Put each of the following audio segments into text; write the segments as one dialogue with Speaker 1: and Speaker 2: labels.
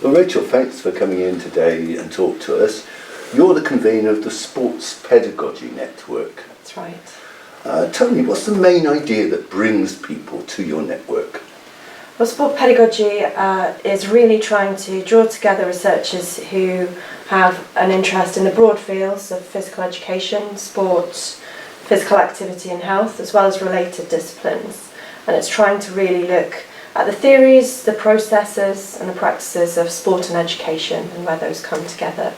Speaker 1: Well, Rachel, thanks for coming in today and talk to us. You're the convener of the Sports Pedagogy Network.
Speaker 2: That's right.
Speaker 1: Tell me, what's the main idea that brings people to your network?
Speaker 2: Well, Sport Pedagogy is really trying to draw together researchers who have an interest in the broad fields of physical education, sport, physical activity and health, as well as related disciplines. And it's trying to really look at the theories, the processes and the practices of sport and education and where those come together.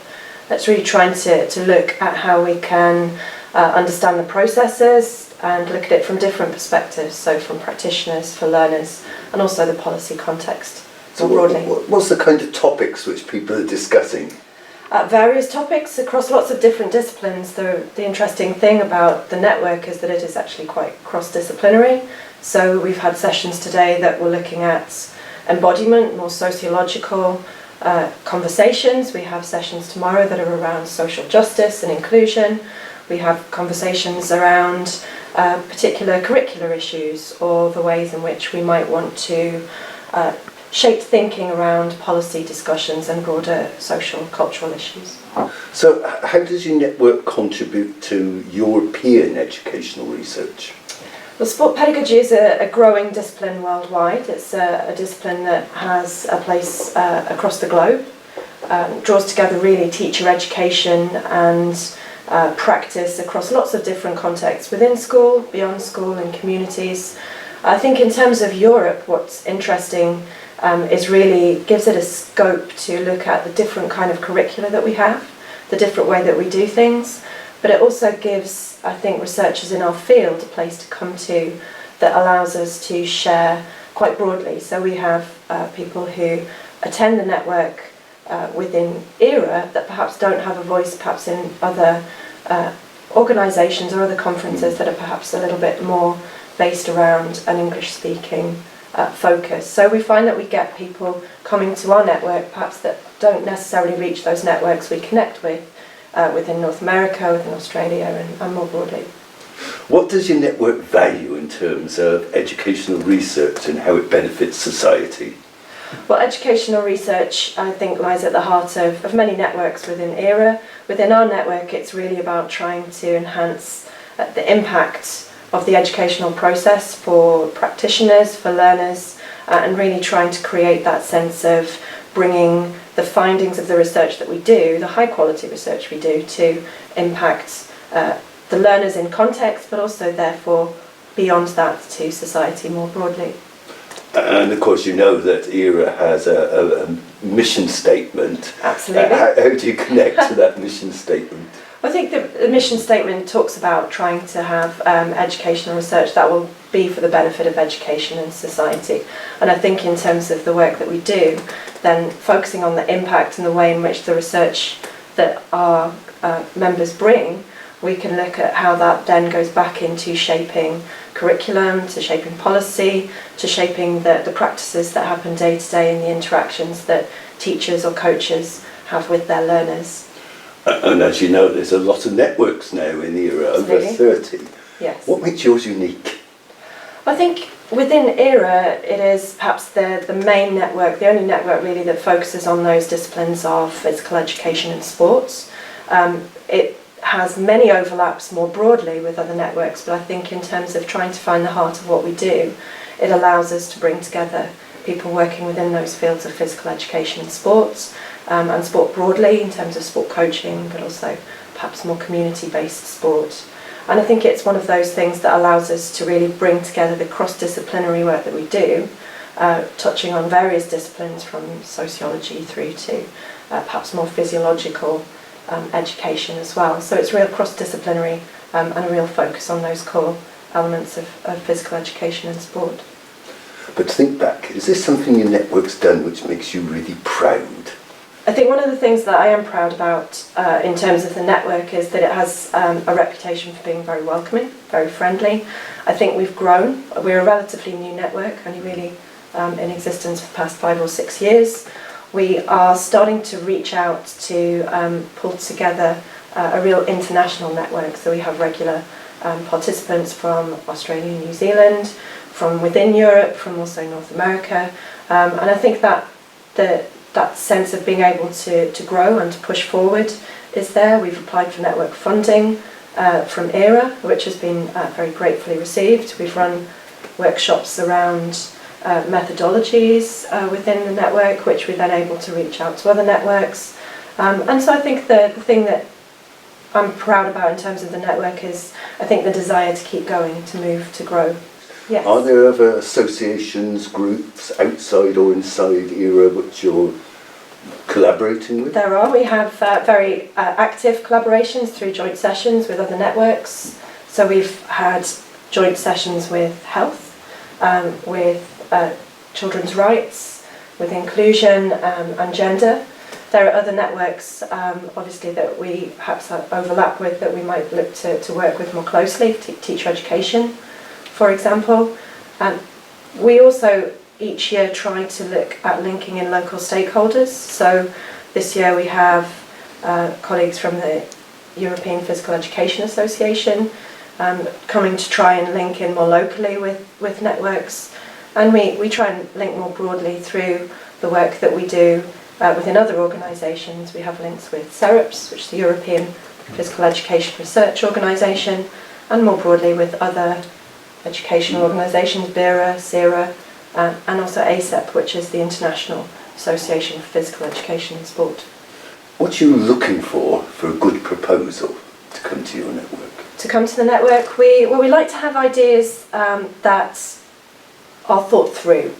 Speaker 2: It's really trying to look at how we can understand the processes and look at it from different perspectives, so from practitioners, for learners, and also the policy context more broadly.
Speaker 1: What's the kind of topics which people are discussing?
Speaker 2: Various topics across lots of different disciplines. The interesting thing about the network is that it is actually quite cross-disciplinary. So we've had sessions today that were looking at embodiment, more sociological conversations. We have sessions tomorrow that are around social justice and inclusion. We have conversations around particular curricular issues or the ways in which we might want to shape thinking around policy discussions and broader social cultural issues.
Speaker 1: So how does your network contribute to European educational research?
Speaker 2: Well, sport pedagogy is a growing discipline worldwide. It's a discipline that has a place across the globe, draws together really teacher education and practice across lots of different contexts within school, beyond school and communities. I think in terms of Europe, what's interesting is really gives it a scope to look at the different kind of curricula that we have, the different way that we do things, but it also gives, I think, researchers in our field a place to come to that allows us to share quite broadly. So we have people who attend the network within EERA that perhaps don't have a voice perhaps in other organisations or other conferences that are perhaps a little bit more based around an English-speaking focus. So we find that we get people coming to our network perhaps that don't necessarily reach those networks we connect with within North America, within Australia and more broadly.
Speaker 1: What does your network value in terms of educational research and how it benefits society?
Speaker 2: Well, educational research, I think, lies at the heart of many networks within EERA. Within our network, it's really about trying to enhance the impact of the educational process for practitioners, for learners, and really trying to create that sense of bringing the findings of the research that we do, the high quality research we do, to impact the learners in context, but also therefore beyond that to society more broadly.
Speaker 1: And of course you know that EERA has a mission statement.
Speaker 2: Absolutely.
Speaker 1: How do you connect to that mission statement?
Speaker 2: I think the mission statement talks about trying to have educational research that will be for the benefit of education and society. And I think in terms of the work that we do, then focusing on the impact and the way in which the research that our members bring, we can look at how that then goes back into shaping curriculum, to shaping policy, to shaping the practices that happen day to day and the interactions that teachers or coaches have with their learners.
Speaker 1: And as you know, there's a lot of networks now in EERA, over 30.
Speaker 2: Yes.
Speaker 1: What makes yours unique?
Speaker 2: I think within EERA, it is perhaps the main network, the only network really that focuses on those disciplines of physical education and sports. It has many overlaps more broadly with other networks, but I think in terms of trying to find the heart of what we do, it allows us to bring together people working within those fields of physical education and sports, and sport broadly in terms of sport coaching, but also perhaps more community-based sport. And I think it's one of those things that allows us to really bring together the cross-disciplinary work that we do, touching on various disciplines from sociology through to perhaps more physiological education as well. So it's real cross-disciplinary and a real focus on those core elements of physical education and sport.
Speaker 1: But think back, is this something your network's done which makes you really proud?
Speaker 2: I think one of the things that I am proud about in terms of the network is that it has a reputation for being very welcoming, very friendly. I think we've grown. We're a relatively new network, only really in existence for the past 5 or 6 years. We are starting to reach out to pull together a real international network. So we have regular participants from Australia and New Zealand, from within Europe, from also North America. And I think that that sense of being able to grow and to push forward is there. We've applied for network funding from EERA, which has been very gratefully received. We've run workshops around methodologies within the network, which we're then able to reach out to other networks. And so I think the thing that I'm proud about in terms of the network is, I think, the desire to keep going, to move, to grow. Yes.
Speaker 1: Are there other associations, groups, outside or inside EERA, which you're collaborating with?
Speaker 2: There are. We have very active collaborations through joint sessions with other networks. So we've had joint sessions with health, with children's rights, with inclusion and gender. There are other networks, obviously, that we perhaps overlap with, that we might look to work with more closely, teacher education, for example. We also each year try to look at linking in local stakeholders. So this year we have colleagues from the European Physical Education Association coming to try and link in more locally with networks. And we try and link more broadly through the work that we do within other organisations. We have links with SEREPS, which is the European Physical Education Research Organisation, and more broadly with other educational organisations, EERA, CERA, and also ASEP, which is the International Association for Physical Education and Sport.
Speaker 1: What are you looking for a good proposal to come to your network?
Speaker 2: To come to the network, we like to have ideas that are thought through.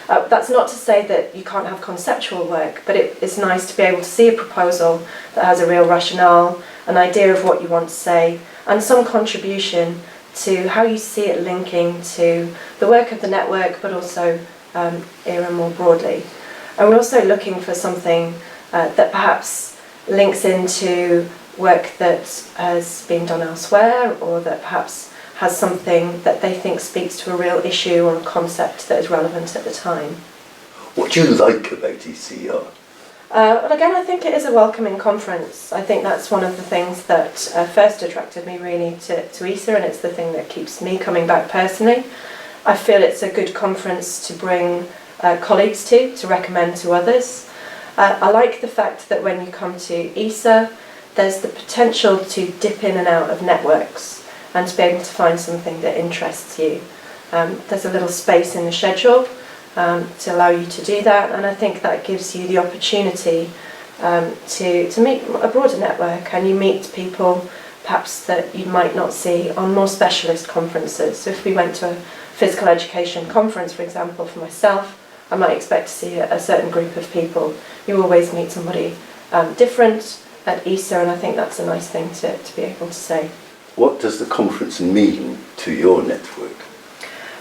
Speaker 2: That's not to say that you can't have conceptual work, but it's nice to be able to see a proposal that has a real rationale, an idea of what you want to say, and some contribution to how you see it linking to the work of the network, but also EERA more broadly. And we're also looking for something that perhaps links into work that has been done elsewhere, or that perhaps has something that they think speaks to a real issue or a concept that is relevant at the time.
Speaker 1: What do you like about ECR?
Speaker 2: Well, again, I think it is a welcoming conference. I think that's one of the things that first attracted me really to ESA, and it's the thing that keeps me coming back personally. I feel it's a good conference to bring colleagues to recommend to others. I like the fact that when you come to ESA, there's the potential to dip in and out of networks and to be able to find something that interests you. There's a little space in the schedule to allow you to do that, and I think that gives you the opportunity to meet a broader network, and you meet people perhaps that you might not see on more specialist conferences. So if we went to a physical education conference, for example, for myself, I might expect to see a certain group of people. You always meet somebody different at ESA, and I think that's a nice thing to be able to say.
Speaker 1: What does the conference mean to your network?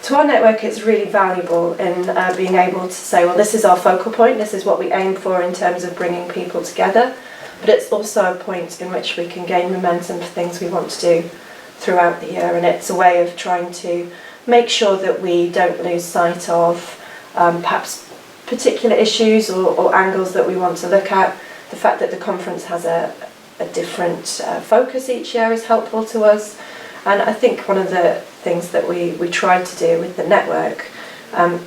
Speaker 2: To our network, it's really valuable in being able to say, well, this is our focal point, this is what we aim for in terms of bringing people together, but it's also a point in which we can gain momentum for things we want to do throughout the year, and it's a way of trying to make sure that we don't lose sight of perhaps particular issues or angles that we want to look at. The fact that the conference has a different focus each year is helpful to us, and I think one of the things that we try to do with the network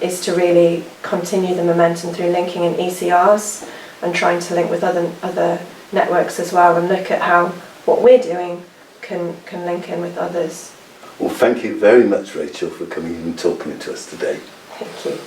Speaker 2: is to really continue the momentum through linking in ECRs and trying to link with other networks as well, and look at how what we're doing can link in with others.
Speaker 1: Well, thank you very much, Rachel, for coming in and talking to us today.
Speaker 2: Thank you.